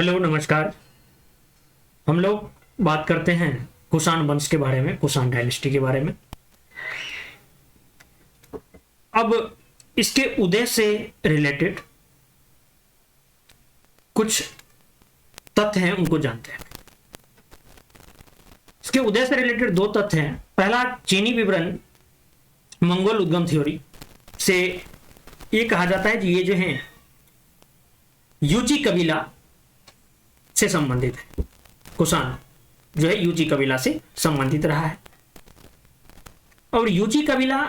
Hello नमस्कार। हम लोग बात करते हैं कुषाण वंश के बारे में, कुषाण डायनेस्टी के बारे में। अब इसके उदय से रिलेटेड कुछ तथ्य हैं, उनको जानते हैं। इसके उदय से रिलेटेड दो तथ्य हैं। पहला, चीनी विवरण मंगोल उद्गम थ्योरी से ये कहा जाता है कि ये जो है यूची कबीला से संबंधित है। कुषाण जो है यूची कबीला से संबंधित रहा है और यूची कबीला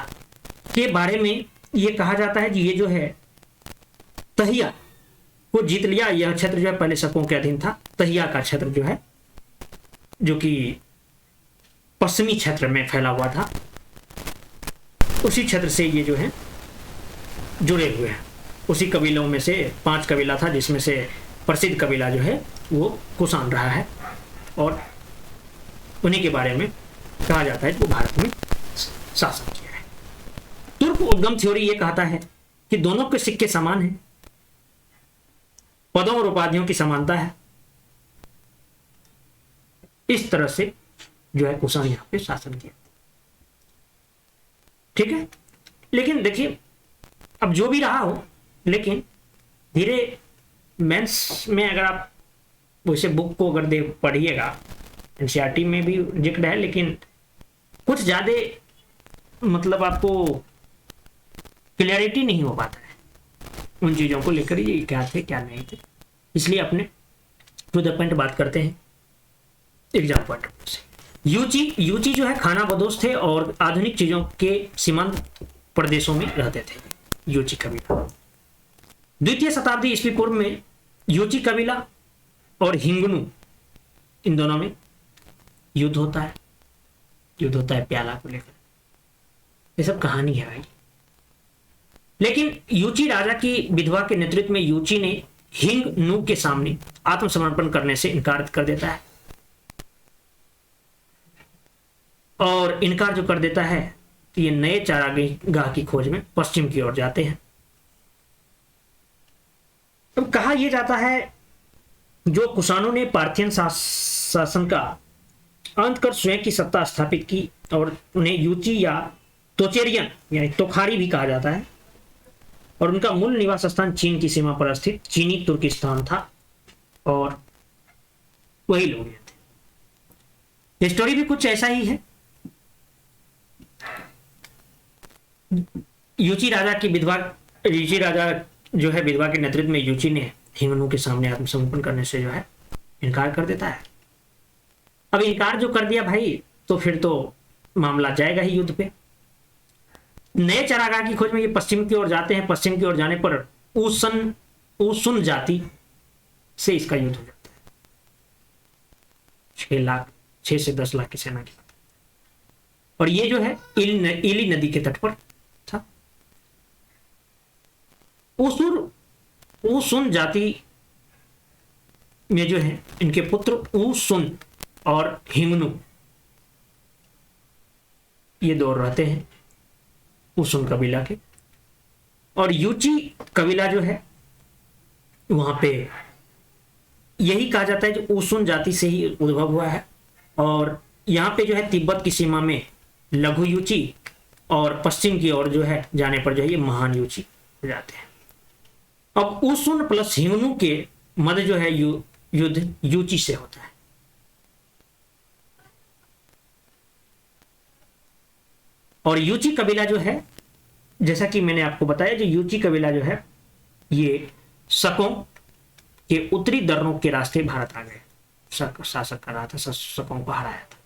के बारे में यह कहा जाता है कि ये जो है तहिया को जीत लिया। यह क्षेत्र जो है पहले शकों के अधीन था। तहिया का क्षेत्र जो है, जो कि पश्चिमी क्षेत्र में फैला हुआ था, उसी क्षेत्र से ये जो है जुड़े हुए हैं। उसी कबीलों में से 5 कबीला था, जिसमें से प्रसिद्ध कबीला जो है वो कुषाण रहा है और उन्हीं के बारे में कहा जाता है कि वो भारत में शासन किया है। तुर्क उद्गम थ्योरी ये कहता है कि दोनों के सिक्के समान हैं, पदों और उपाधियों की समानता है। इस तरह से जो है कुषाण यहां पे शासन किया। ठीक है, लेकिन देखिए अब जो भी रहा हो, लेकिन धीरे मेंस में अगर आप वैसे बुक को अगर दे पढ़िएगा, एनसीईआरटी में भी जिक्र है, लेकिन कुछ ज्यादा मतलब आपको क्लियरिटी नहीं हो पाता है उन चीजों को लेकर, ये क्या थे क्या नहीं थे। इसलिए अपने टू द पॉइंट बात करते हैं एग्जाम पॉइंट से। यूची जो है खाना बदोश थे और आधुनिक चीजों के सीमांत प्रदेशों में रहते थे। यूची कबीला द्वितीय शताब्दी ईस्वी पूर्व में यूची कबीला और हिंगनू, इन दोनों में युद्ध होता है प्याला को लेकर। ये सब कहानी है भाई। लेकिन यूची राजा की विधवा के नेतृत्व में यूची ने हिंगनू के सामने आत्मसमर्पण करने से इनकार कर देता है और इनकार जो कर देता है तो ये नए चारागाह की खोज में पश्चिम की ओर जाते हैं। अब कहा यह जाता है जो कुषाणों ने पार्थियन शासन का अंत कर स्वयं की सत्ता स्थापित की और उन्हें यूची या तोचेरियन यानी तोखारी भी कहा जाता है और उनका मूल निवास स्थान चीन की सीमा पर स्थित चीनी तुर्किस्तान था और वही लोग थे। स्टोरी भी कुछ ऐसा ही है। यूची राजा जो है विधवा के नेतृत्व में यूची ने हिंगनू के सामने आत्मसमर्पण करने से जो है इनकार कर देता है। अब इनकार जो कर दिया भाई, तो फिर तो मामला जाएगा ही युद्ध पे। नए चारागाह की खोज में ये पश्चिम की ओर जाते हैं। पश्चिम की ओर जाने पर ऊसुन जाति से इसका युद्ध हो जाता है। 6 से 10 लाख की सेना के साथ, और ये जो है इली नदी के तट पर था। ऊसुन जाति में जो है इनके पुत्र ऊसुन और हिंगनू, ये दो रहते हैं ऊसुन कबीला के। और यूची कबीला जो है वहां पे यही कहा जाता है कि ऊसुन जाति से ही उद्भव हुआ है और यहां पे जो है तिब्बत की सीमा में लघु यूची और पश्चिम की ओर जो है जाने पर जो है ये महान यूची हो जाते हैं। अब ऊसुन प्लस हिंगनू के मध्य जो है युद्ध यूची से होता है। और यूची कबीला जो है, जैसा कि मैंने आपको बताया, जो यूची कबीला जो है ये शकों के उत्तरी दर्रों के रास्ते भारत आ गए। शासक कर रहा था, शकों को हराया था।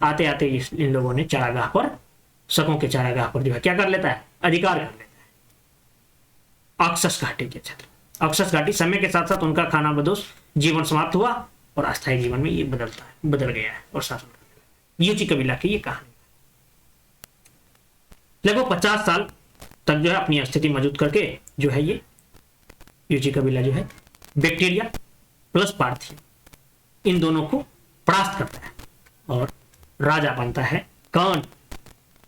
आते आते इन लोगों ने चारागाह पर, शकों के चारागाह पर जो है क्या कर लेता है, अधिकार कर लेता है। अक्सस घाटी के क्षेत्र, अक्सस घाटी समय के साथ साथ उनका खाना बदोश जीवन समाप्त हुआ और अस्थायी जीवन में ये बदल गया है और शासन कर। यूची कबीला की ये कहानी लगभग 50 साल तक जो है अपनी स्थिति मौजूद करके जो है ये यूची कबीला जो है बैक्टीरिया प्लस पार्थियन, इन दोनों को परास्त करता है और राजा बनता है। कौन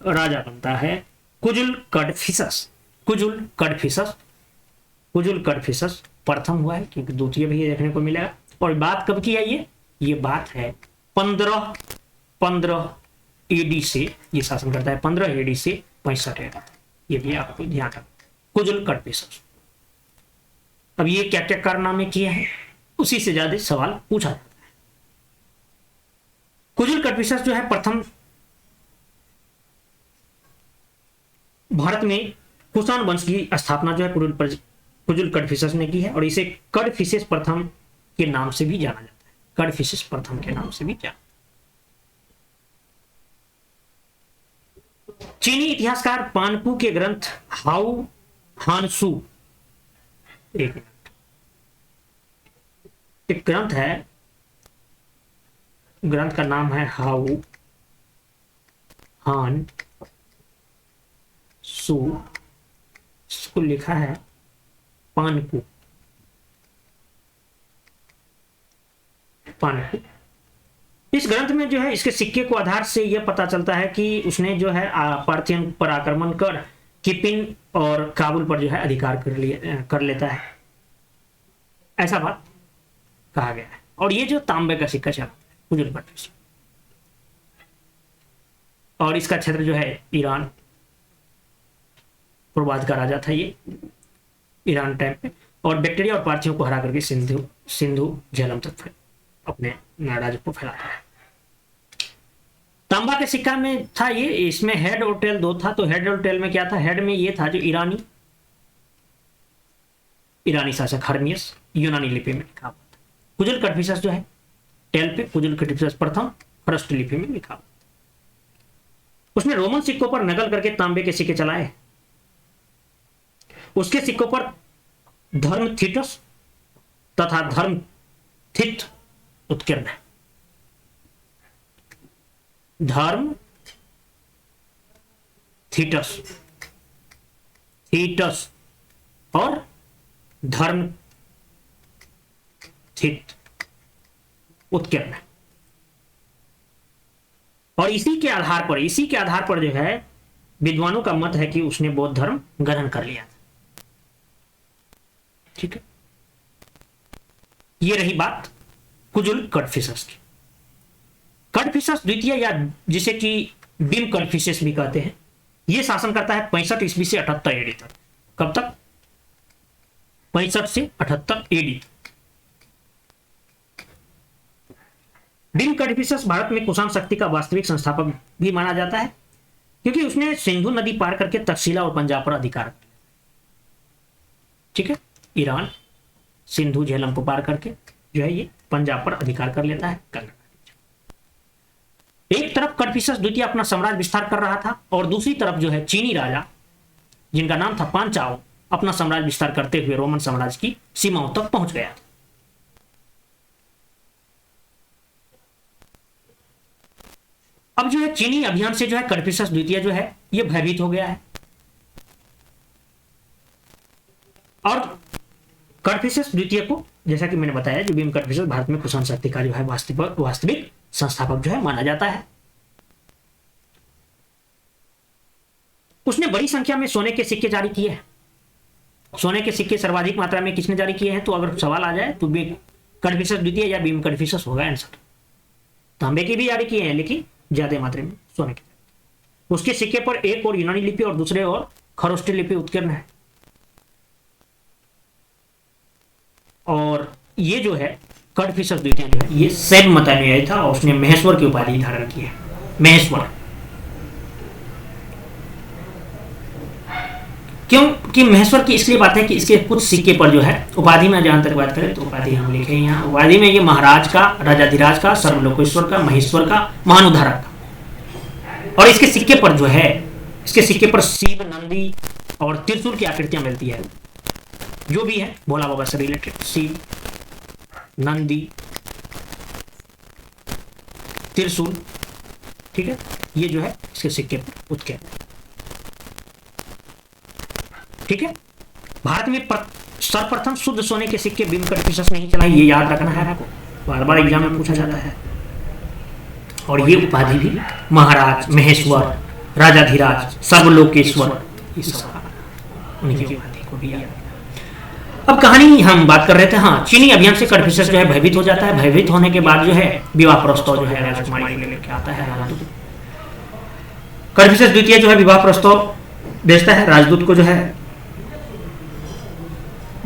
राजा बनता है? कुजुल कडफिसस प्रथम हुआ है, क्योंकि द्वितीय भी देखने को मिलेगा। और बात कब की है ये बात है 15 एडी से ये शासन करता है, 15 एडी से 65 एडी। ये भी आपको ध्यान रखना। कुजुल कड़फिसस, अब ये क्या क्या कारनामे किए हैं, उसी से ज्यादा सवाल पूछा जाता है। कुजुल कड़फिसस जो है प्रथम भारत में कुषाण वंश की स्थापना जो है कुजुल कड़फिसस ने की है, और इसे कड़फिसेस प्रथम के नाम से भी जाना जाता है। कड़फिसेस प्रथम के नाम से भी जाना। चीनी इतिहासकार पानपू के ग्रंथ हाउ हानसू, एक ग्रंथ है, ग्रंथ का नाम है हाउ हान सू, इसको लिखा है पानपू। इस ग्रंथ में जो है इसके सिक्के को आधार से यह पता चलता है कि उसने जो है पार्थियन पर आक्रमण कर किपिन और काबुल पर जो है अधिकार कर लेता है, ऐसा बात कहा गया है। और ये जो तांबे का सिक्का चला कुजुल कड़फिसस, और इसका क्षेत्र जो है ईरान, पूर्वाध का राजा था ये ईरान टाइम पे, और बैक्टीरिया और पार्थियों को हरा करके सिंधु झेलम तक अपने राज्य को फैलाता है। तांबा के सिक्का में था ये, इसमें हेड और टेल दो था। तो हेड और टेल में क्या था, हेड में ये था जो ईरानी शासक हर्मियस, यूनानी लिपि में लिखा हुआ था। कुजुल कड़फिसस जो है टेल पे कुजुल कड़फिसस प्रथम फर्स्ट लिपि में लिखा हुआ। उसने रोमन सिक्कों पर नकल करके तांबे के सिक्के चलाए। उसके सिक्कों पर धर्म थीटस तथा धर्म थित उत्कीर्ण है। धर्म थीटस और धर्म थित उत्कीर्ण है। और इसी के आधार पर जो है विद्वानों का मत है कि उसने बौद्ध धर्म ग्रहण कर लिया था। ठीक है, ये रही बात कुजुल कड़फिसस की। कड़फिसस द्वितीय, या जिसे कि बीम कड़फिसेस भी कहते हैं, यह शासन करता है 65 ईस्वी से 78 एडी तक। कब तक? 65 से 78 एडी। बीम कड़फिसस भारत में कुषाण शक्ति का वास्तविक संस्थापक भी माना जाता है, क्योंकि उसने सिंधु नदी पार करके तक्षशिला और पंजाब पर अधिकार किया। ठीक है, ईरान सिंधु झेलम को पार करके जो है ये पंजाब पर अधिकार कर लेता है। एक तरफ कड़फिसस द्वितीय अपना साम्राज्य विस्तार कर रहा था, और दूसरी तरफ जो है चीनी राजा जिनका नाम था पांचाओ अपना साम्राज्य विस्तार करते हुए रोमन साम्राज्य की सीमाओं तक पहुंच गया था। अब जो है चीनी अभियान से जो है कड़फिसस द्वितीय जो है ये भयभीत हो गया है, और कड़फिसस द्वितीय को, जैसा कि मैंने बताया, जो बीम कड़फिसस भारत में कुषाण शक्ति का जो है वास्तविक संस्थापक जो है माना जाता है। उसने बड़ी संख्या में सोने के सिक्के जारी किए हैं। सोने के सिक्के सर्वाधिक मात्रा में किसने जारी किए हैं? तो अगर सवाल आ जाए तो कड़फिसस द्वितीय या बीम कड़फिसस होगा आंसर। तांबे के भी जारी किए हैं, लेकिन ज्यादा मात्रा में सोने के। उसके सिक्के पर एक और यूनानी लिपि और दूसरे और खरोष्टी लिपि उत्कीर्ण है। और ये जो है कड़फिसस द्वितीय जो है ये शैव मतानुयायी था, और उसने महेश्वर की उपाधि धारण की है। महेश्वर क्योंकि महेश्वर की इसलिए बात है कि इसके कुछ सिक्के पर जो है उपाधि में जहां तक बात करें तो उपाधि हम लिखे यहाँ, उपाधि में ये महाराज का, राजाधिराज का, सर्वलोकेश्वर का, महेश्वर का, महानुधारक का। और इसके सिक्के पर जो है, इसके सिक्के पर शिव, नंदी और त्रिशूल की आकृतियां मिलती है। जो भी है भोला बाबा से रिलेटेड, शिव, नंदी, त्रिशूल। ठीक है, ये जो है इसके सिक्के पर उत्कीर्ण। ठीक है, भारत में सर्वप्रथम शुद्ध सोने के सिक्के बीम कड़फिसस ने ही चलाए, ये याद रखना है आपको, बार बार एग्जाम में पूछा जाता है। और ये उपाधि भी महाराज, महेश्वर, राजाधिराज, सर्वलोकेश्वर, ये सब उनकी उपाधि को भी याद। अब कहानी हम बात कर रहे थे, हाँ, चीनी अभियान से कन्फ्यूशियस जो है भयभीत हो जाता है। भयभीत होने के बाद जो है विवाह प्रस्ताव जो है राजकुमारी को लेकर आता है राजदूत। कन्फ्यूशियस द्वितीय जो है विवाह प्रस्ताव भेजता है, राजदूत को जो है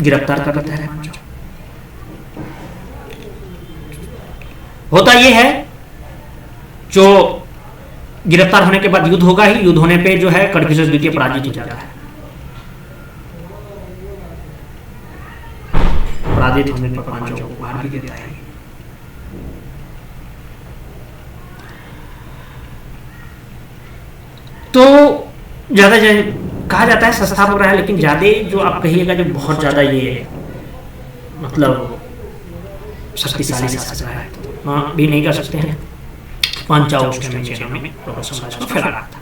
गिरफ्तार कर लेता है। होता यह है, जो गिरफ्तार होने के बाद युद्ध होगा ही, युद्ध होने पे जो है कन्फ्यूशियस द्वितीय पराजित हो जाता है। पराजित होने पर पांचों को बाहर भी देता है। तो ज्यादा कहा जाता है सस्ता पड़ रहा है, लेकिन ज्यादा जो आप कहिएगा जो बहुत ज्यादा ये मतलब शक्तिशाली शासक है तो भी नहीं कर सकते हैं। पांचाल में फैला रहा था।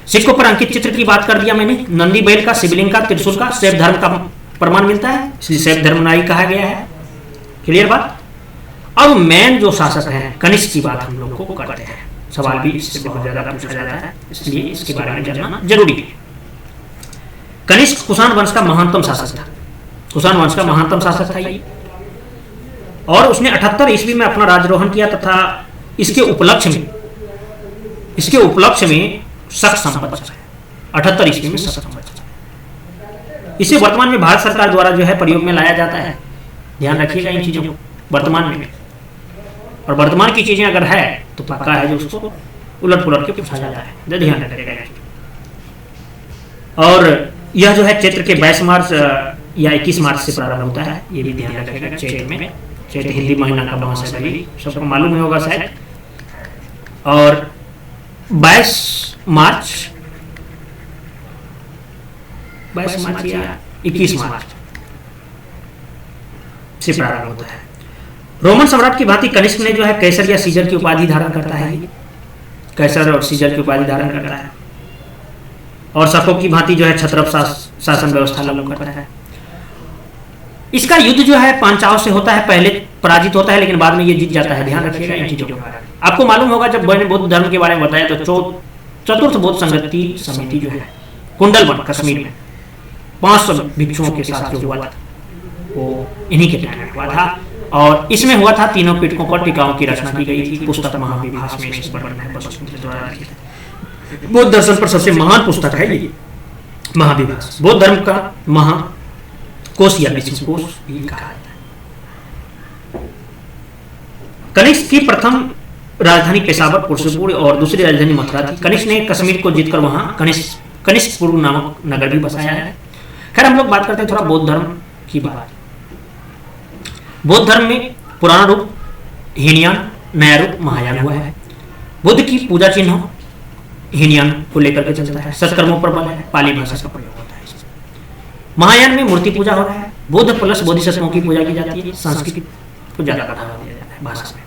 सिक्कों पर अंकित चित्र की बात कर दिया मैंने। नंदी बैल का, शिवलिंग का, त्रिशूल का, शैव धर्म का प्रमाण मिलता है, इसलिए शैव धर्मनाई कहा गया है। क्लियर बात। अब मेन जो शासक है कनिष्क की बात हम लोग को करते हैं। सवाल भी इससे बहुत ज्यादा पूछा जाता है, इसलिए इसके बारे में जानना जरूरी है। कनिष्क कुषाण वंश का महानतम शासक था। कुषाण वंश का महानतम शासक था ये, और उसने 78 ईस्वी में अपना राजरोहण किया तथा इसके उपलक्ष्य में शक संवत्सर है। 78 ईस्वी में शक संवत्सर। इसे वर्तमान में भारत सरकार द्वारा जो है प्रयोग में लाया जाता है। ध्यान रखिएगा इन चीजों को वर्तमान में, और वर्तमान की चीजें अगर है तो पक्का है जो उसको उलट पुलट के पूछा जाता है, ध्यान रखिएगा। और यह जो है चैत्र के 22 मार्च या 21 मार्च से प्रारंभ होता है, ये भी ध्यान रखिएगा। चैत्र में, चैत्र हिंदी महीना का मास है, सबको मालूम ही होगा शायद। और 22 मार्च या 21 मार्च से प्रारंभ होता है। रोमन सम्राट की भांति कनिष्क ने जो है कैसर या सीजर की उपाधि धारण करता है। कैसर और सीजर की उपाधि धारण करता है, और शकों की भांति जो है छत्रप शासन व्यवस्था लागू करता है। इसका युद्ध जो है पांचाल से होता है, पहले पराजित होता है लेकिन बाद में ये जीत जाता है। ध्यान रखिएगा इन चीजों का। आपको मालूम होगा जब मैंने बौद्ध धर्म के बारे में बताया तो चतुर्थ बौद्ध संगति समिति जो है कुंडलवन कश्मीर में 500 भिक्षुओं के साथ जो हुआ था वो इन्हीं के टाइम में हुआ था, और इसमें हुआ था तीनों पिटकों पर टीकाओं की रचना की गई थी। पुस्तक महाविभास में इस वर्णन है बौद्ध दर्शन पर सबसे महान पुस्तक है ये महाविभास। बौद्ध धर्म का महाकोश या विश्वकोश भी कहा जाता है। कनिष्क की प्रथम राजधानी पेशावर पुरुषपुर और दूसरी राजधानी मथुरा थी। कनिष्क ने कश्मीर को जीतकर वहां कनिष्कपुर नामक नगर भी बसाया है। खैर हम लोग बात करते हैं थोड़ा बौद्ध धर्म की बात। बौद्ध धर्म में पुराना रूप हीनयान, नया रूप महायान हुआ है। बुद्ध की पूजा चिन्ह हीनयान को लेकर के चलता है। सत्कर्मों पर बल है, पाली भाषा का प्रयोग होता है। महायान में मूर्ति पूजा हो रहा है। बुद्ध प्लस बोधिसत्वों की पूजा की जाती है। संस्कृत को ज्यादा बढ़ावा दिया जाता है भाषा में।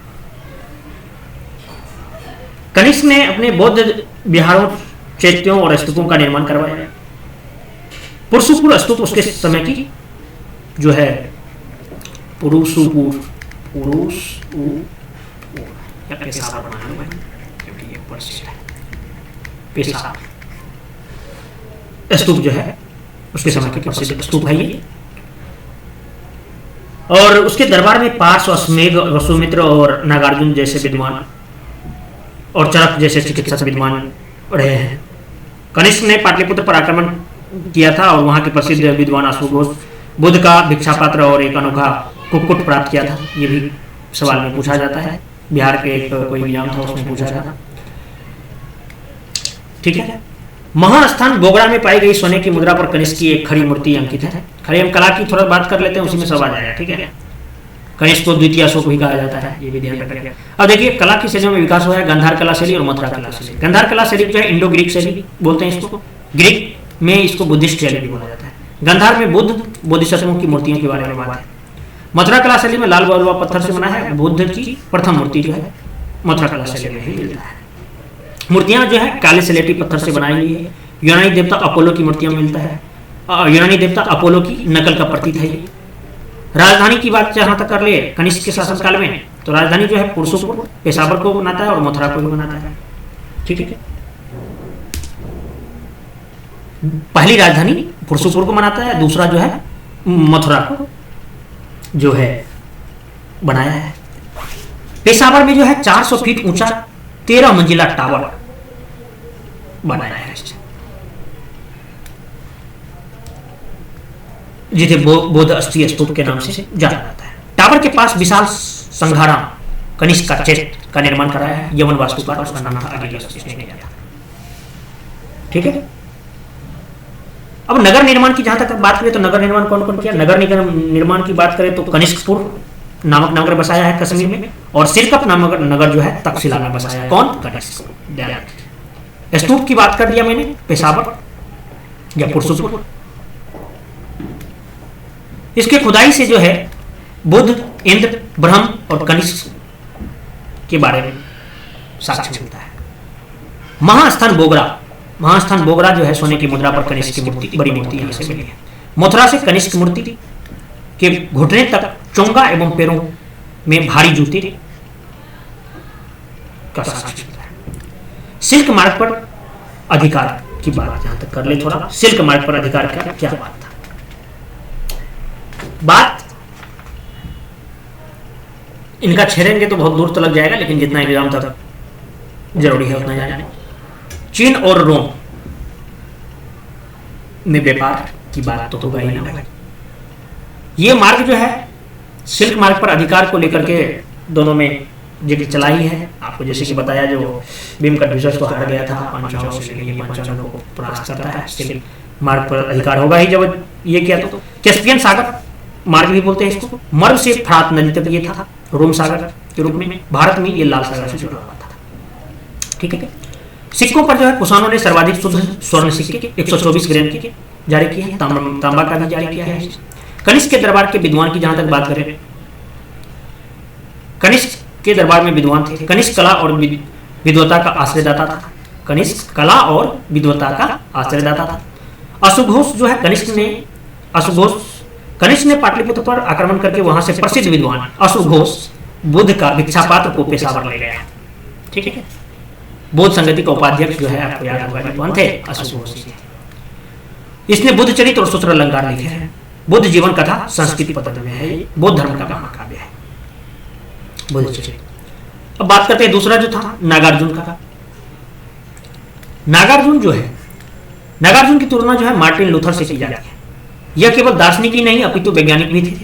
कनिष्क ने अपने बौद्ध विहारों, चैत्यों और स्तूपों का निर्माण करवाया। पुरुषपुर स्तूप उसके समय की जो है पुरुषपुर स्तूप जो है उसके समय के प्रसिद्ध स्तूप है ये। और उसके दरबार में पार्श्व, अश्वमेध, वसुमित्र और नागार्जुन जैसे विद्वान और चरक जैसे चिकित्सक विद्वान रहे हैं। कनिष्क ने पाटलिपुत्र पर आक्रमण किया था और वहां के प्रसिद्ध विद्वान अश्वघोष बुद्ध का भिक्षा पात्र और एक अनोखा कुक्कुट प्राप्त किया था। ये भी सवाल में पूछा जाता है। बिहार के एक कोई एग्जाम था उसमें पूछा था। ठीक है। महान स्थान बोगड़ा में पाई गई सोने की मुद्रा पर कनिष्क की एक खड़ी मूर्ति अंकित है। खड़ी हम कला की थोड़ा बात कर लेते हैं, उसी में सब आ जाएगा। ठीक है। कनिष्क को द्वितीय अशोक भी कहा जाता है, ये भी ध्यान रखिएगा। अब देखिए कला की शैलियों में विकास हुआ है गांधार कला शैली और मथुरा कला शैली। गांधार कला शैली जो है इंडो ग्रीक शैली बोलते हैं इसको। ग्रीक में इसको बुद्धिस्ट शैली भी बोला जाता है। गांधार में बुद्ध बोधिसत्वों की मूर्तियों के बारे में बात है। मथुरा कला शैली में लाल बलुआ पत्थर से बना है। बुद्ध की प्रथम मूर्ति जो है मथुरा कला शैली में ही मिलता है। मूर्तियां जो है काले स्लेटी पत्थर से बनाई हुई है। यूनानी देवता अपोलो की मूर्तियां मिलता है। यूनानी देवता अपोलो की नकल का प्रतीक है। राजधानी की बात जहां तक कर ले कनिष्क के शासनकाल में, तो राजधानी जो है पुरुषपुर पेशावर को बनाता है और मथुरा को भी बनाता है। ठीक है। पहली राजधानी पुरुषपुर को बनाता है, दूसरा जो है मथुरा को जो है बनाया है। पेशावर में जो है 400 फीट ऊंचा 13 मंजिला टावर बनाया है, जिसे बौद्ध अस्थि स्तूप के नाम से जाना जाता है। टावर के पास विशाल संघाराम कनिष्क का चेस्ट का निर्माण कराया है। यमन वास्तुकार, उसका नाम था आगिलस। ठीक है। अब नगर निर्माण की जहां तक बात करें तो नगर निर्माण कौन कौन किया? नगर निर्माण की बात करें तो कनिष्कपुर नामक नगर बसाया है कश्मीर में, और सिरकप नामक नगर जो है तक्षशिला में बसाया है। कौन? कनिष्क। स्तूप की बात कर दिया मैंने, पेशावर या पुरसुपुर। इसके खुदाई से जो है बुद्ध, इंद्र, ब्रह्म और कनिष्क के बारे में साक्ष्य मिलता है। महास्थान बोगरा जो है सोने की मुद्रा पर कनिष्क की मूर्ति, बड़ी मूर्ति यहां से मिली है। मथुरा से कनिष्क मूर्ति के घुटने तक चोंगा एवं पैरों में भारी जूते का साक्ष्य मिलता है। सिल्क मार्ग पर अधिकार की बात यहां तक कर ले थोड़ा। सिल्क मार्ग पर अधिकार का क्या बात था? बात इनका छेड़ेंगे तो बहुत दूर तक जाएगा, लेकिन जितना एग्जाम तक जरूरी है उतना जाने। चीन और रोम में व्यापार की बात तो होगा ही ना। ये मार्ग जो है सिल्क मार्ग पर अधिकार को लेकर के दोनों में जिक्र चला ही है। आपको जैसे कि बताया, जो भीमकटविजय को हार गया था पांचालों से, ये पांचालों को परास्त करता है। सिल्क मार्ग पर अधिकार होगा ही जब ये किया तो। कैस्पियन सागर मार्ग भी बोलते हैं इसको। मर्व से फरात नदी तक ये था रोम सागर के रूप में। भारत में ये लाल सागर से जुड़ा हुआ था। ठीक है। सिक्कों पर जो है कुषाणों ने सर्वाधिक शुद्ध स्वर्ण सिक्के 124 ग्राम के जारी किए हैं। तांबा का भी जारी किया है। कनिष्क के दरबार के विद्वान की जहां तक बात करें, कनिष्क के दरबार में विद्वान थे। कनिष्क कला और विद्वता का आश्रयदाता था। कनिष्क कला और विद्वता का आश्रयदाता था। अशुघोष जो है कनिष्क ने पाटलिपुत्र पर आक्रमण करके वहां से प्रसिद्ध विद्वान अशुघोष बुद्ध का भिक्षापात्र को पेशावर ले गया। ठीक है। बौद्ध संगति का उपाध्यक्ष जो है आपको याद होगा विद्वान थे अशुघोष। इसने बुद्ध चरित्र और सूत्र अलंकार लिखे हैं। बुद्ध जीवन कथा संस्कृत पद्धति में है। बौद्ध धर्म का महाकाव्य है बुद्ध चरित्र। अब बात करते हैं दूसरा जो था नागार्जुन का। नागार्जुन की तुलना जो है मार्टिन लूथर से की जाती है। यह केवल दार्शनिक ही नहीं अपितु वैज्ञानिक भी थे।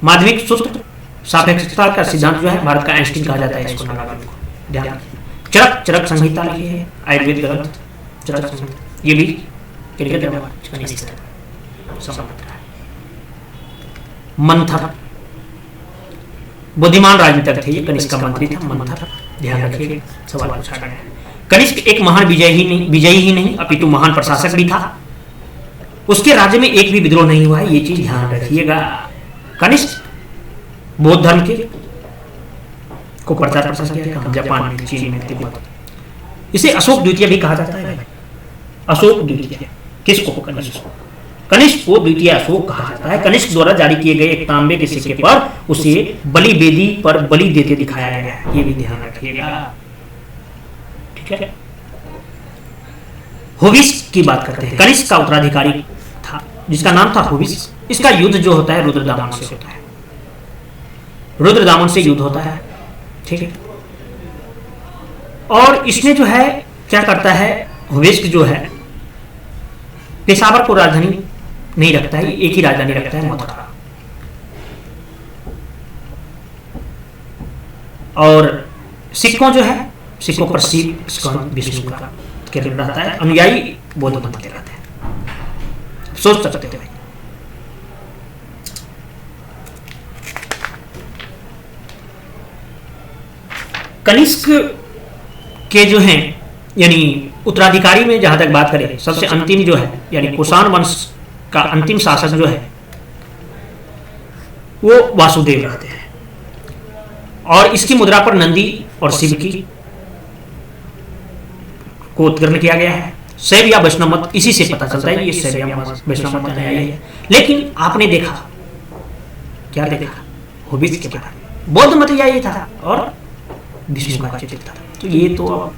माध्यमिक सूत्र सापेक्षता का सिद्धांत जो है भारत का आइंस्टीन कहा जाता है इसको नागार्जुन को। ध्यान। चरक संहिता लिखी है, आयुर्वेद ग्रंथ चरक संहिता, ये भी मंथर बुद्धिमान राजनीतिक थे। ये कनिष्क का मंत्री था मंथर। ध्यान रखिए, सवाल पूछा गया है। कनिष्क एक महान विजयी ही नहीं अपितु महान प्रशासक भी था। उसके राज्य में एक भी विद्रोह नहीं हुआ है, ये चीज ध्यान रखिएगा। कनिष्क बौद्ध धर्म के को प्रचार प्रसार किया है जापान में, चीन में, तिब्बत। इसे अशोक द्वितीय भी कहा जाता है। अशोक द्वितीय किसको? कनिष्क को द्वितीय अशोक कहा जाता है। कनिष्क द्वारा जारी किए गए एक तांबे के सिक्के पर उसे बलि वेदी पर बलि देते दिखाया गया है, ये भी ध्यान रखिएगा। ठीक है। हुविस की बात करते हैं। कनिष्क का उत्तराधिकारी था जिसका नाम था हुविस। इसका युद्ध जो होता है रुद्रदामन से होता है। रुद्रदामन से युद्ध होता है। ठीक है। और इसने जो है क्या करता है, हुविस जो है पेशावर को राजधानी नहीं रखता है, एक ही राजधानी रखता है मथुरा। और सिक्कों जो है सिक्कों पर शिव विष्णु का किरण रहता है। अनुयायी बौद्ध मत के रहते हैं। सोच सकते हो कनिष्क के जो हैं यानी उत्तराधिकारी में जहां तक बात करें, सबसे अंतिम जो है यानी कुषाण वंश का अंतिम शासक जो है वो वासुदेव रहते हैं। और इसकी मुद्रा पर नंदी और शिव की को उत्कीर्ण किया गया है। शैव या वैष्णव मत इसी से पता चलता है, ये शैव या वैष्णव मत है। लेकिन आपने देखा क्या देखा, हुविस के बारे में बौद्ध मत यही था और विष्णु का चित्र था। तो ये तो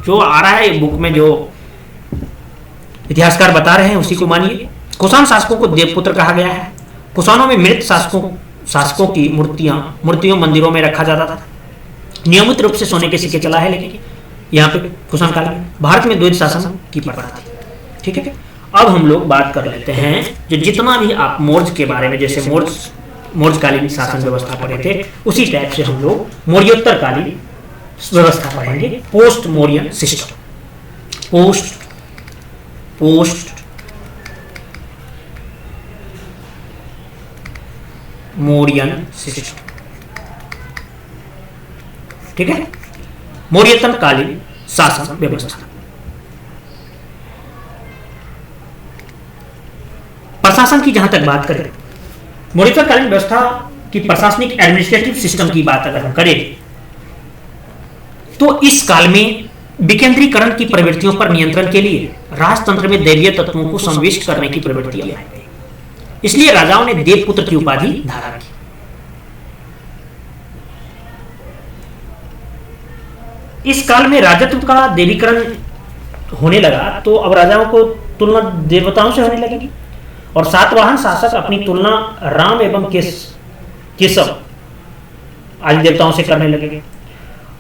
जो आ रहा है बुक में, जो इतिहासकार बता रहे हैं उसी को मानिए। कुषाण शासकों को देवपुत्र कहा गया है। कुषाणों में मृत शासकों की मूर्तियों मंदिरों में रखा जाता था। नियमित रूप से सोने के सिक्के चला है, लेकिन यहाँ पे कुषाण काल में भारत में द्वैत शासन की प्रथा थी। ठीक है, अब हम लोग बात कर लेते हैं जो जितना भी आप मौर्य के बारे में, जैसे मौर्यकालीन शासन व्यवस्था पढ़े थे, उसी टाइप से हम लोग मौर्योत्तरकालीन व्यवस्था पढ़ेंगे। Post Mauryan system, post Mauryan system. ठीक है, मौर्योत्तरकालीन शासन व्यवस्था। प्रशासन की जहां तक बात करें, मौर्योत्तरकालीन व्यवस्था की प्रशासनिक एडमिनिस्ट्रेटिव सिस्टम की बात अगर हम करें, तो इस काल में विकेंद्रीकरण की प्रवृत्तियों पर नियंत्रण के लिए राजतंत्र में दैवीय तत्वों को समाविष्ट करने की प्रवृत्ति आई गई। इसलिए राजाओं ने देवपुत्र की उपाधि धारण की। इस काल में राजत्व का देवीकरण होने लगा, तो अब राजाओं को तुलना देवताओं से होने लगेगी, और सातवाहन शासक अपनी तुलना राम एवं केशव आदि देवताओं से करने लगेंगे,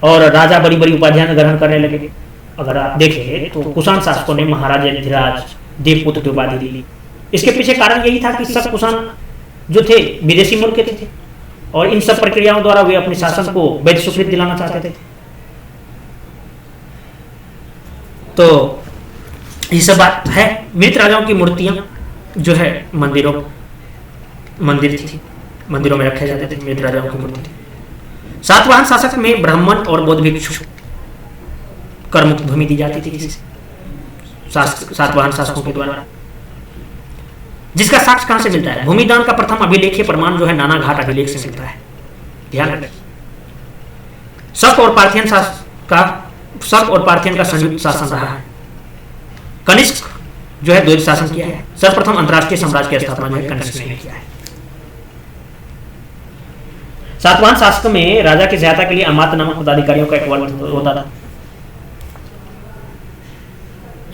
और राजा बड़ी बड़ी उपाधियां ग्रहण करने लगेंगे। अगर आप देखें तो कुषाण शासकों ने महाराज अधिराज देवपुत्र की उपाधि ली। इसके पीछे कारण यही था कि सब कुषाण जो थे विदेशी मुल्क के थे, और इन सब प्रक्रियाओं द्वारा वे अपने शासन को वैध स्वीकृति दिलाना चाहते थे। तो ये सब बात है। मृत राजाओं की मूर्तियां जो है मंदिरों में रखे जाते थे। मृत राजाओं की मूर्ति। सातवाहन शासक में ब्राह्मण और बौद्ध भिक्षु करमुक्त भूमि दी जाती थी सातवाहन शासकों के द्वारा, जिसका साक्ष्य कहां से मिलता है? भूमिदान का प्रथम अभिलेखीय प्रमाण जो है नाना घाट अभिलेख से मिलता है। ध्यान रखें, शक और पार्थियन का संयुक्त शासन रहा है। कनिष्क जो है द्वैत शासन किया है। सर्वप्रथम अंतरराष्ट्रीय साम्राज्य की स्थापना जो है कनिष्क ने किया है। सातवाहन शासक में राजा की सहायता के लिए अमात्य नामक पदाधिकारियों का एक वर्ग होता था।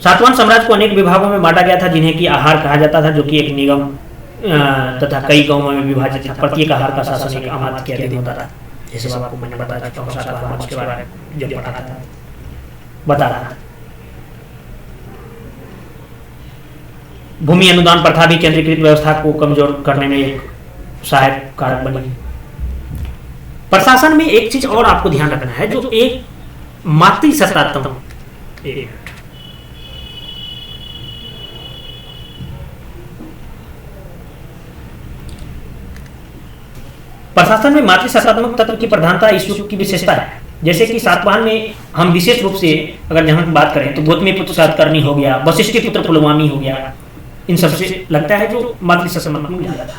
सातवाहन साम्राज्य को अनेक विभागों में बांटा गया था, जिन्हें की आहार कहा जाता था, जो कि एक निगम तथा कई गांवों में विभाजित था। प्रत्येक आहार का शासन एक अमात्य के अधीन होता था। जैसे आपको मैंने बता चुका हूं, सातवाहन के बारे में जब बता रहा था। भूमि अनुदान प्रथा भी केंद्रीकृत व्यवस्था को कमजोर करने में एक सहायक कारक बनी। प्रशासन में एक चीज और आपको ध्यान रखना है, जो एक मातृसत्तात्मक प्रशासन में मातृसत्तात्मक तत्व की प्रधानता इस युग की विशेषता है। जैसे कि सातवाहन में हम विशेष रूप से अगर जहां बात करें तो गौतमी पुत्र सातकर्णी हो गया, वशिष्ठ पुत्र पुलवामी हो गया, इन सबसे लगता है जो मातृसत्तात्मक।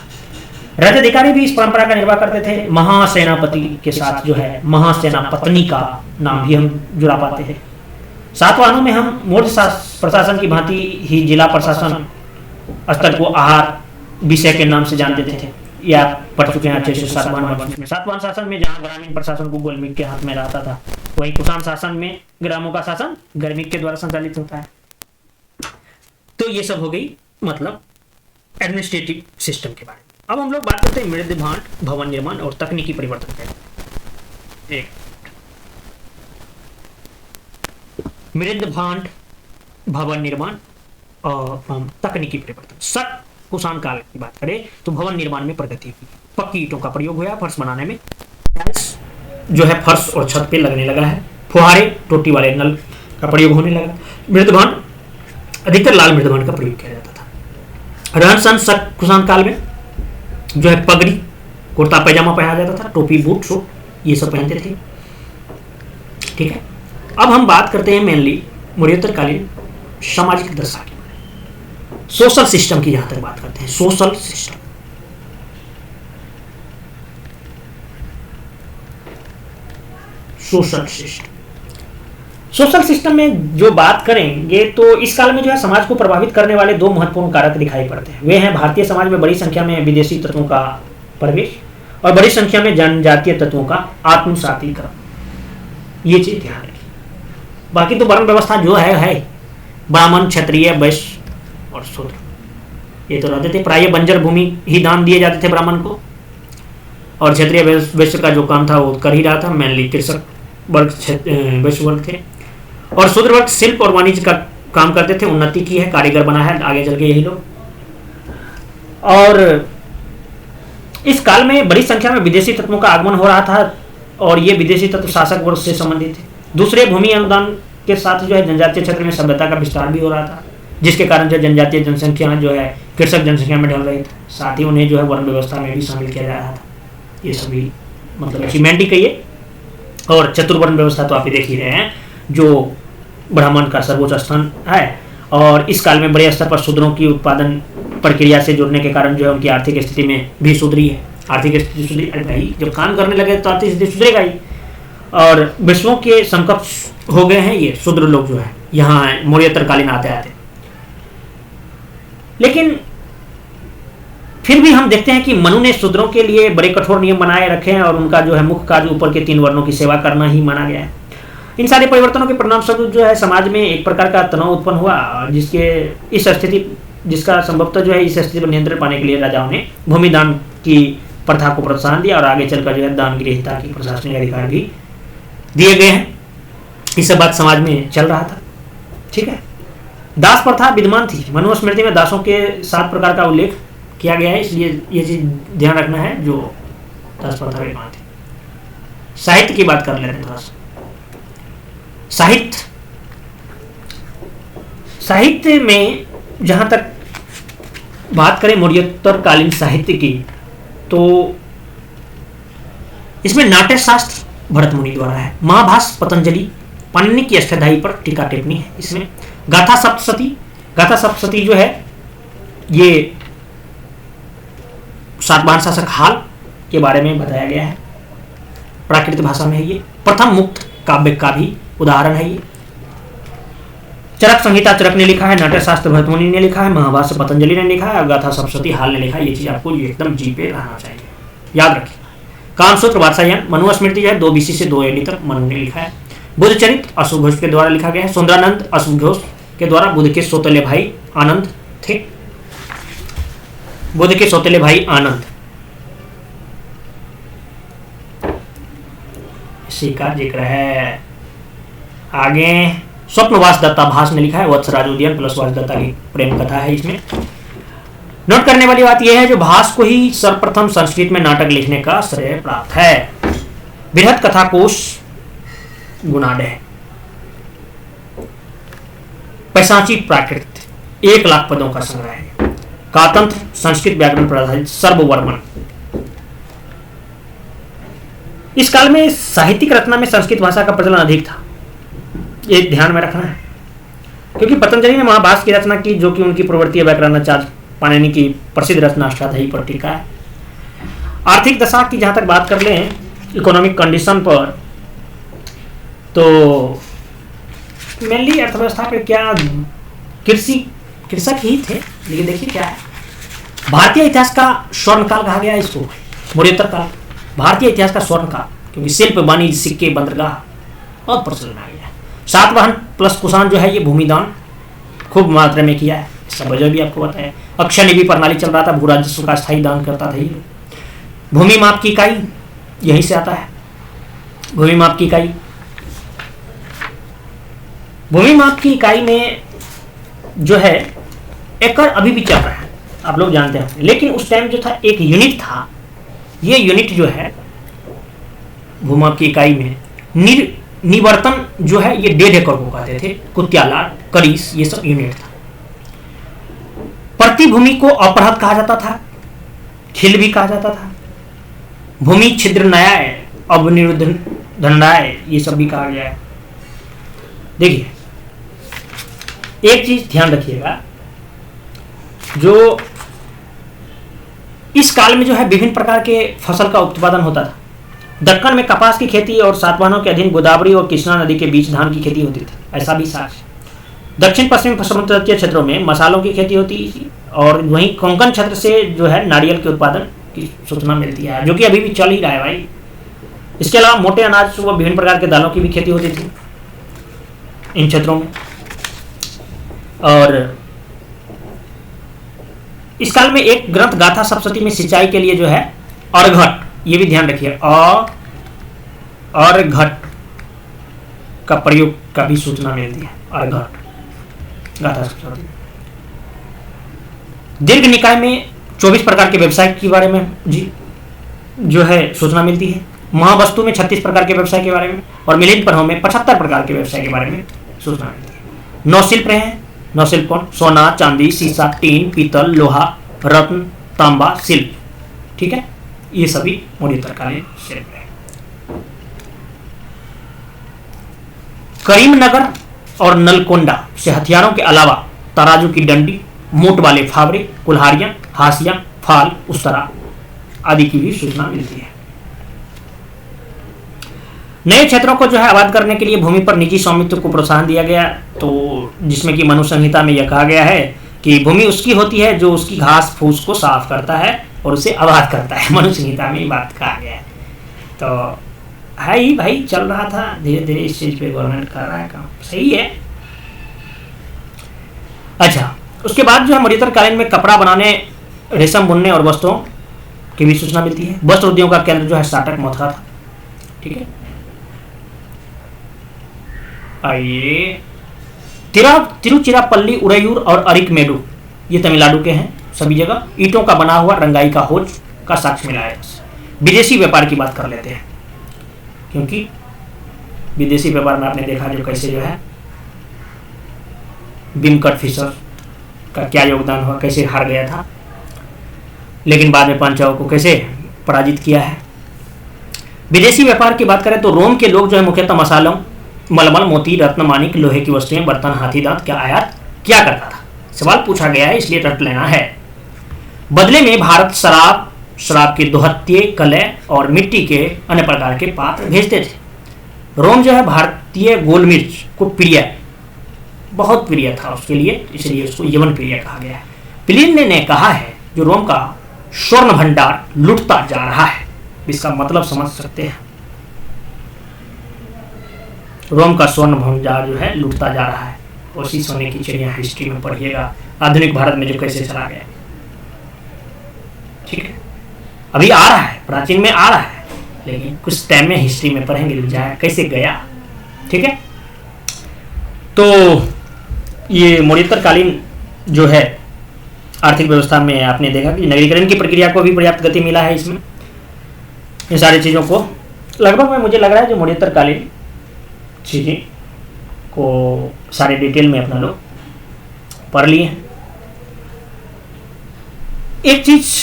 राज्याधिकारी भी इस परंपरा का निर्वाह करते थे। महासेनापति के साथ जो है महासेनापत्नी का नाम भी हम जुड़ा पाते हैं। सातवाहनों में हम मौर्य प्रशासन की भांति ही जिला प्रशासन स्तर को आहार विषय के नाम से जानते थे, या पढ़ चुके हैं अच्छे से सातवाहन शासन में जहां ग्रामीण प्रशासन को गोलमिक के हाथ में रहता था, वहीं कुषाण शासन में ग्रामों का शासन गर्मिक के द्वारा संचालित होता है। तो ये सब हो गई मतलब एडमिनिस्ट्रेटिव सिस्टम के बारे में। अब हम लोग बात करते हैं मृद भांड भवन निर्माण और तकनीकी परिवर्तन के। मृद भांड भवन निर्माण और तकनीकी परिवर्तन। सत कुषाण काल की बात करें तो भवन निर्माण में प्रगति हुई। पक्की ईंटों का प्रयोग हुआ, फर्श बनाने में जो है फर्श और छत पे लगने लगा है। फुहारे टोटी वाले नल का प्रयोग होने लगा। मृदभांड अधिकतर लाल मृदभांड का प्रयोग किया जाता था। रहन सहन सत कुषाण काल में जो है पगड़ी कुर्ता पैजामा पहना जाता था, टोपी बूट सूट ये सब पहनते थे। ठीक है, अब हम बात करते हैं मेनली मौर्योत्तरकालीन सामाजिक दशा की, सोशल सिस्टम की जहां तक बात करते हैं। सोशल सिस्टम सोशल सिस्टम में जो बात करेंगे तो इस काल में जो है समाज को प्रभावित करने वाले दो महत्वपूर्ण कारक दिखाई पड़ते हैं। वे हैं भारतीय समाज में बड़ी संख्या में विदेशी तत्वों का प्रवेश और बड़ी संख्या में जनजातीय तत्वों का आत्मसातीकरण। ये चीज ध्यान रखिए। बाकी तो वर्ण व्यवस्था जो है ब्राह्मण क्षत्रिय वैश्य और शूद्र, ये तो रहते थे। प्राय बंजर भूमि ही दान दिए जाते थे ब्राह्मण को, और क्षेत्रीय वैश्य का जो काम था वो कर ही रहा था। मेनली कृषक वर्ग वैश्य वर्ग थे, और शूद्र वर्ग शिल्प और वाणिज्य का काम करते थे। उन्नति की है, कारीगर बना है आगे चल के यही लोग। और इस काल में बड़ी संख्या में विदेशी तत्वों का आगमन हो रहा था, और ये विदेशी तत्व शासक वर्ग से संबंधित थे। दूसरे भूमि अनुदान के साथ जो है जनजातीय क्षेत्र में सभ्यता का विस्तार भी हो रहा था, जिसके कारण जो जनजातीय जनसंख्या जो है कृषक जनसंख्या में ढल रही थी। साथ ही उन्हें जो है वर्ण व्यवस्था में भी शामिल किया जा रहा था। ये सभी मतलब अचीवमेंट ही कहिए। और चतुर्वर्ण व्यवस्था तो आप ही देख ही रहे हैं, जो ब्राह्मण का सर्वोच्च स्थान है। और इस काल में बड़े स्तर पर शूद्रों की उत्पादन प्रक्रिया से जुड़ने के कारण जो है उनकी आर्थिक स्थिति में भी सुधरी है। आर्थिक स्थिति सुधरी, अरे भाई जब काम करने लगे तो आर्थिक स्थिति सुधरेगा ही। और विश्वों के समकक्ष हो गए हैं ये शूद्र लोग जो है यहाँ मौर्योत्तरकालीन आते आते। लेकिन फिर भी हम देखते हैं कि मनु ने शूद्रों के लिए बड़े कठोर नियम बनाए रखे हैं, और उनका जो है मुख्य कार्य ऊपर के 3 वर्णों की सेवा करना ही माना गया है। इन सारे परिवर्तनों के परिणाम स्वरूप जो है समाज में एक प्रकार का तनाव उत्पन्न हुआ, जिसका संभवतः जो है इस स्थिति पर नियंत्रण पाने के लिए राजाओं ने भूमि दान की प्रथा को प्रोत्साहन दिया, और आगे चलकर जो है दान गृहता की प्रशासनिक अधिकार भी दिए गए हैं। ये सब बात समाज में चल रहा था। ठीक है, दास प्रथा विद्यमान थी। मनुस्मृति में दासों के 7 प्रकार का उल्लेख किया गया है, इसलिए ये चीज ध्यान रखना है जो दास प्रथा विद्यमान थी। साहित्य की बात कर लेते हैं थोड़ा सा। साहित्य में जहां तक बात करें मौर्योत्तरकालीन साहित्य की, तो इसमें नाट्य शास्त्र भरत मुनि द्वारा है। महाभाष्य पतंजलि, पाणिनि की अष्टाध्यायी पर टीका टिप्पणी है। इसमें गाथा सप्तशती जो है ये सातवाहन शासक हाल के बारे में बताया गया है, प्राकृत भाषा में है। ये प्रथम मुक्त काव्य का भी उदाहरण है। ये चरक संहिता चरक ने लिखा है, नाट्य शास्त्र भरत मुनि ने लिखा है, महाभाष्य पतंजलि ने लिखा है, और गाथा सप्तशती हाल ने लिखा है। ये चीज आपको एकदम जी पे रहना चाहिए, याद रखिए। कामसूत्र वात्सायन मनुस्मृति जो है 2 BC से 2 AD तक मनु ने लिखा है। बुद्ध चरित अशोक घोष के द्वारा लिखा गया है। सुंदरानंद अशोक घोष के द्वारा, बुद्ध के सौतेले भाई आनंद थे। बुद्ध के सौतेले भाई आनंद, इसी का जिक्र है। आगे स्वप्नवास दत्ता भास ने लिखा है, वत्सराज उदयन प्लस वास दत्ता की प्रेम कथा है। इसमें नोट करने वाली बात यह है जो भास को ही सर्वप्रथम संस्कृत में नाटक लिखने का श्रेय प्राप्त है। बृहत कथा कोश गुणाढ़ है। पैसाची प्राकृत 1 लाख पदों का संग्रह है। कातंत्र संस्कृत व्याकरण पर आधारित सर्ववर्मन। इस काल में साहित्यिक रचना में संस्कृत भाषा का प्रचलन अधिक था, ये ध्यान में रखना है, क्योंकि पतंजलि ने महाभाष्य की रचना की, जो कि उनकी प्रवृत्ति व्याकरणाचार्य पाणिनि की प्रसिद्ध रचना अष्टाध्यायी पर टीका है। आर्थिक दशा की जहां तक बात कर लें, इकोनॉमिक कंडीशन पर, तो मेनली अर्थव्यवस्था पे क्या कृषक ही थे। लेकिन देखिए क्या है, भारतीय इतिहास का स्वर्ण काल कहा गया इसको, मौर्योत्तर काल भारतीय इतिहास का स्वर्ण काल, क्योंकि शिल्प वाणिज्य सिक्के बंदरगाह और प्रचलन आ गया। सातवाहन प्लस कुषाण जो है ये भूमिदान खूब मात्रा में किया है, इसका वजह भी आपको बताया। अक्षय निधि प्रणाली चल रहा था, भू राजस्व का स्थायी दान करता था ये। भूमि माप की इकाई यहीं से आता है। भूमि माप की इकाई, भूमि माप की इकाई में जो है एकड़ अभी भी चल रहा है, आप लोग जानते हैं। लेकिन उस टाइम जो था एक यूनिट था, ये यूनिट जो है भूमि माप की इकाई में निवर्तन जो है ये 1.5 एकड़ को कहते थे। कुत्याला, करीस, ये सब यूनिट था। प्रति भूमि को अपराध कहा जाता था, खिल भी कहा जाता था। भूमि छिद्र न्याय, अवनिरुद्ध न्याय, ये सब भी कहा गया है। देखिए एक चीज ध्यान रखिएगा, जो इस काल में जो है विभिन्न प्रकार के फसल का उत्पादन होता था। दक्कन में कपास की खेती और सातवाहनों के अधीन गोदावरी और कृष्णा नदी के बीच धान की खेती होती थी, ऐसा भी साक्ष्य। दक्षिण पश्चिम समुद्र तटीय क्षेत्रों में मसालों की खेती होती थी, और वहीं कोंकण क्षेत्र से जो है नारियल के उत्पादन की सूचना मिलती है, जो कि अभी भी चल ही रहा है भाई। इसके अलावा मोटे अनाज व विभिन्न प्रकार के दालों की भी खेती होती थी इन क्षेत्रों में। और इस काल में एक ग्रंथ गाथा सप्तशती में सिंचाई के लिए जो है अर्घट, ये भी ध्यान रखिए, अर्घट का प्रयोग का भी सूचना मिलती है। अर्घट गाथा सप्तशती। दीर्घ निकाय में 24 प्रकार के व्यवसाय के बारे में जी जो है सूचना मिलती है। महावस्तु में 36 प्रकार के व्यवसाय के बारे में, और मिलिंद पर्व में 75 प्रकार के व्यवसाय के बारे में सूचना मिलती है। 9 शिल्प हैं। 9 शिल्प कौन? सोना, चांदी, सीसा, टीन, पीतल, लोहा, रत्न, तांबा, शिल्प। ठीक है, ये सभी मौर्योत्तरकालीन शिल्प है। करीमनगर और नलकोंडा से हथियारों के अलावा तराजू की डंडी, मोट वाले फावड़े, कुल्हाड़ियां, हासियां, फाल, उस्तरा आदि की भी सूचना मिलती है। नए क्षेत्रों को जो है आबाद करने के लिए भूमि पर निजी स्वामित्व को प्रोत्साहन दिया गया, तो जिसमें कि मनु संहिता में यह कहा गया है कि भूमि उसकी होती है जो उसकी घास फूस को साफ करता है और उसे आबाद करता है। मनु संहिता में ये बात कहा गया है। तो है ही भाई, चल रहा था धीरे धीरे इस चीज पे गवर्नमेंट कर रहा है काम, सही है। अच्छा, उसके बाद जो है मौर्योत्तरकालीन में कपड़ा बनाने, रेशम बुनने और वस्त्रों की भी सूचना मिलती है। वस्त्र उद्योग का केंद्र जो है साटक मथुरा था। ठीक है, आइए तिरुचिरापल्ली, उरैयूर और अरिकमेडू ये तमिलनाडु के हैं। सभी जगह ईंटों का बना हुआ रंगाई का होज का साक्ष्य मिला है। विदेशी व्यापार की बात कर लेते हैं, क्योंकि विदेशी व्यापार में आपने देखा जो कैसे जो है बिमकट फिशर का क्या योगदान हुआ, कैसे हार गया था, लेकिन बाद में पांचालों को कैसे पराजित किया है। विदेशी व्यापार की बात करें तो रोम के लोग जो है मुख्यतः मसालों, मलमल, मोती, रत्न, मानिक, लोहे की वस्तुएं, बर्तन, हाथी दांत क्या आयात किया करता था। सवाल पूछा गया है इसलिए रट लेना है। बदले में भारत शराब के दोहत्ये, कलय और मिट्टी के अन्य प्रकार के पात्र भेजते थे। रोम जो है भारतीय गोल मिर्च को प्रिय, बहुत प्रिय था उसके लिए, इसलिए उसको यवन प्रिय कहा गया है। प्लिनी ने कहा है जो रोम का स्वर्ण भंडार लुटता जा रहा है, इसका मतलब समझ सकते हैं। रोम का स्वर्ण भंडार जो है लुटता जा रहा है। उसी सोने की चिड़िया हिस्ट्री में पढ़िएगा, आधुनिक भारत में जो कैसे चला गया। ठीक है, अभी आ रहा है, प्राचीन में आ रहा है, लेकिन कुछ टाइम में हिस्ट्री में पढ़ेंगे जाए कैसे गया। ठीक है, तो ये मौर्योत्तरकालीन जो है आर्थिक व्यवस्था में आपने देखा कि नगरीकरण की प्रक्रिया को भी पर्याप्त गति मिला है। इसमें इन सारी चीज़ों को लगभग में मुझे लग रहा है जो मौर्योत्तरकालीन चीज़ें को सारे डिटेल में अपना लोग पढ़ लिए हैं। एक चीज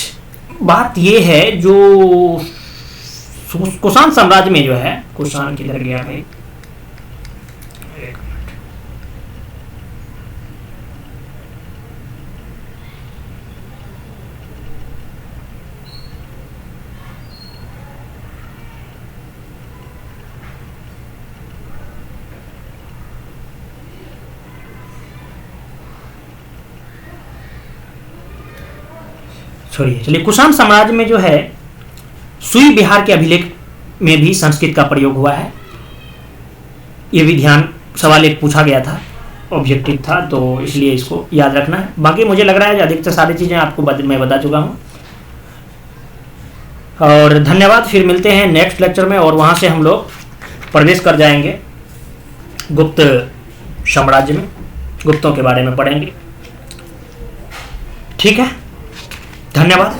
बात ये है जो कुषाण साम्राज्य में जो है, कुषाण किधर गया भाई, छोड़िए, चलिए। कुषाण साम्राज्य में जो है सुई बिहार के अभिलेख में भी संस्कृत का प्रयोग हुआ है। ये भी ध्यान, सवाल एक पूछा गया था, ऑब्जेक्टिव था, तो इसलिए इसको याद रखना है। बाकी मुझे लग रहा है अधिकतर सारी चीज़ें आपको मैं बता चुका हूँ। और धन्यवाद, फिर मिलते हैं नेक्स्ट लेक्चर में, और वहाँ से हम लोग प्रवेश कर जाएंगे गुप्त साम्राज्य में, गुप्तों के बारे में पढ़ेंगे। ठीक है, धन्यवाद।